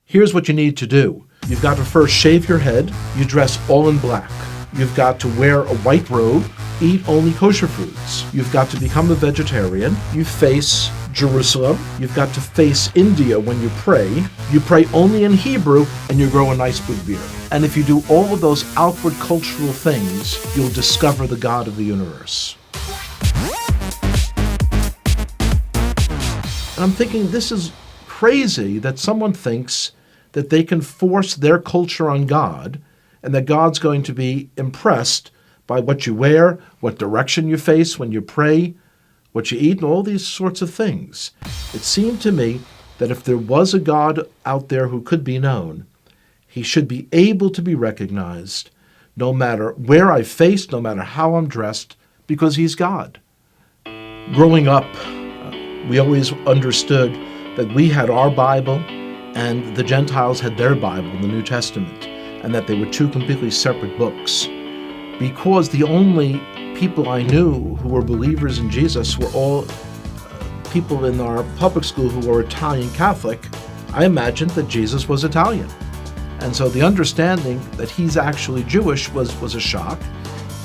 Here's what you need to do. You've got to first shave your head. You dress all in black. You've got to wear a white robe, eat only kosher foods. You've got to become a vegetarian. You face Jerusalem. You've got to face India when you pray. You pray only in Hebrew, and you grow a nice big beard. And if you do all of those outward cultural things, you'll discover the God of the universe. And I'm thinking, this is crazy that someone thinks that they can force their culture on God, and that God's going to be impressed by what you wear, what direction you face when you pray, what you eat, and all these sorts of things. It seemed to me that if there was a God out there who could be known, he should be able to be recognized no matter where I face, no matter how I'm dressed, because he's God. Growing up, we always understood that we had our Bible and the Gentiles had their Bible, the New Testament, and that they were two completely separate books. Because the only people I knew who were believers in Jesus were all people in our public school who were Italian Catholic, I imagined that Jesus was Italian. And so the understanding that he's actually Jewish was a shock.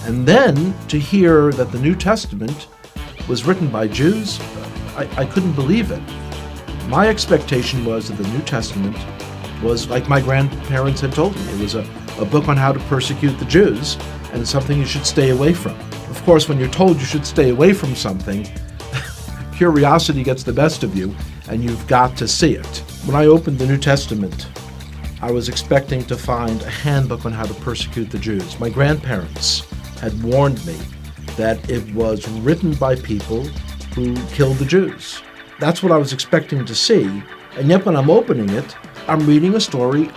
And then to hear that the New Testament was written by Jews, I couldn't believe it. My expectation was that the New Testament was like my grandparents had told me. It was a book on how to persecute the Jews, and it's something you should stay away from. Of course, when you're told you should stay away from something, curiosity gets the best of you, and you've got to see it. When I opened the New Testament, I was expecting to find a handbook on how to persecute the Jews. My grandparents had warned me that it was written by people who killed the Jews. That's what I was expecting to see, and yet when I'm opening it, I'm reading a story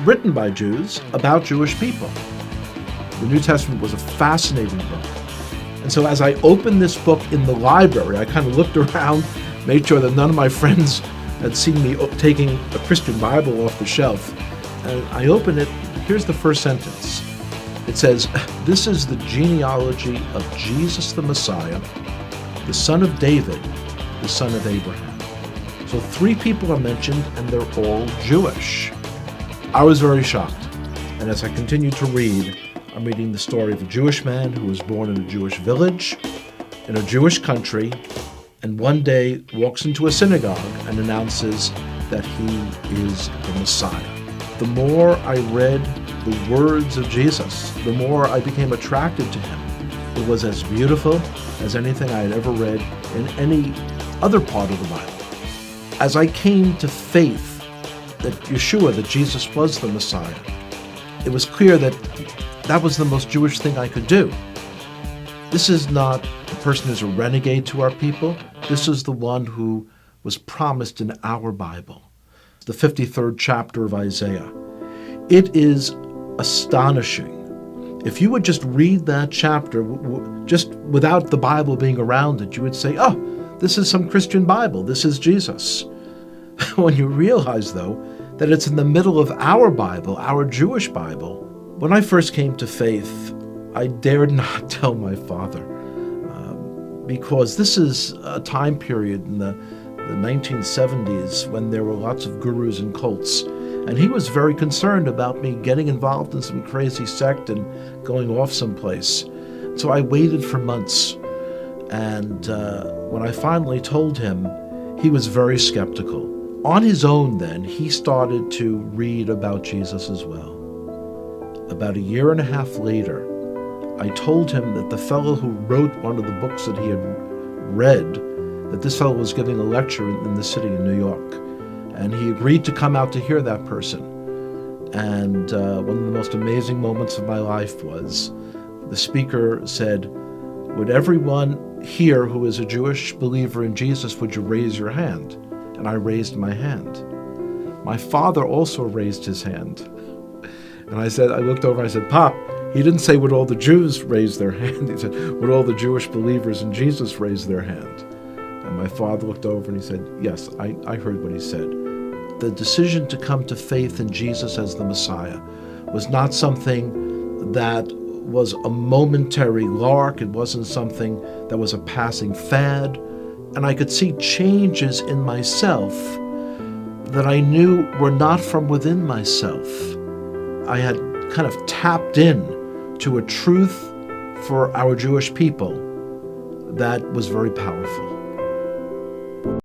written by Jews about Jewish people. The New Testament was a fascinating book. And so as I opened this book in the library, I kind of looked around, made sure that none of my friends had seen me taking a Christian Bible off the shelf. And I opened it. Here's the first sentence. It says, "This is the genealogy of Jesus the Messiah, the son of David, the son of Abraham." So 3 people are mentioned, and they're all Jewish. I was very shocked. And as I continued to read, I'm reading the story of a Jewish man who was born in a Jewish village, in a Jewish country, and one day walks into a synagogue and announces that he is the Messiah. The more I read the words of Jesus, the more I became attracted to him. It was as beautiful as anything I had ever read in any other part of the Bible. As I came to faith that Yeshua, that Jesus was the Messiah, it was clear that that was the most Jewish thing I could do. This is not a person who's a renegade to our people. This is the one who was promised in our Bible, the 53rd chapter of Isaiah. It is astonishing. If you would just read that chapter, just without the Bible being around it, you would say, oh, this is some Christian Bible. This is Jesus. When you realize, though, that it's in the middle of our Bible, our Jewish Bible. When I first came to faith, I dared not tell my father, because this is a time period in the 1970s when there were lots of gurus and cults, and he was very concerned about me getting involved in some crazy sect and going off someplace. So I waited for months, and when I finally told him, he was very skeptical. On his own then, he started to read about Jesus as well. About a year and a half later, I told him that the fellow who wrote one of the books that he had read, that this fellow was giving a lecture in the city of New York. And he agreed to come out to hear that person. And one of the most amazing moments of my life was the speaker said, "Would everyone here who is a Jewish believer in Jesus, would you raise your hand?" And I raised my hand. My father also raised his hand. And I looked over and I said, "Pop," he didn't say would all the Jews raise their hand. He said, would all the Jewish believers in Jesus raise their hand? And my father looked over and he said, yes, I heard what he said. The decision to come to faith in Jesus as the Messiah was not something that was a momentary lark. It wasn't something that was a passing fad. And I could see changes in myself that I knew were not from within myself. I had kind of tapped in to a truth for our Jewish people that was very powerful.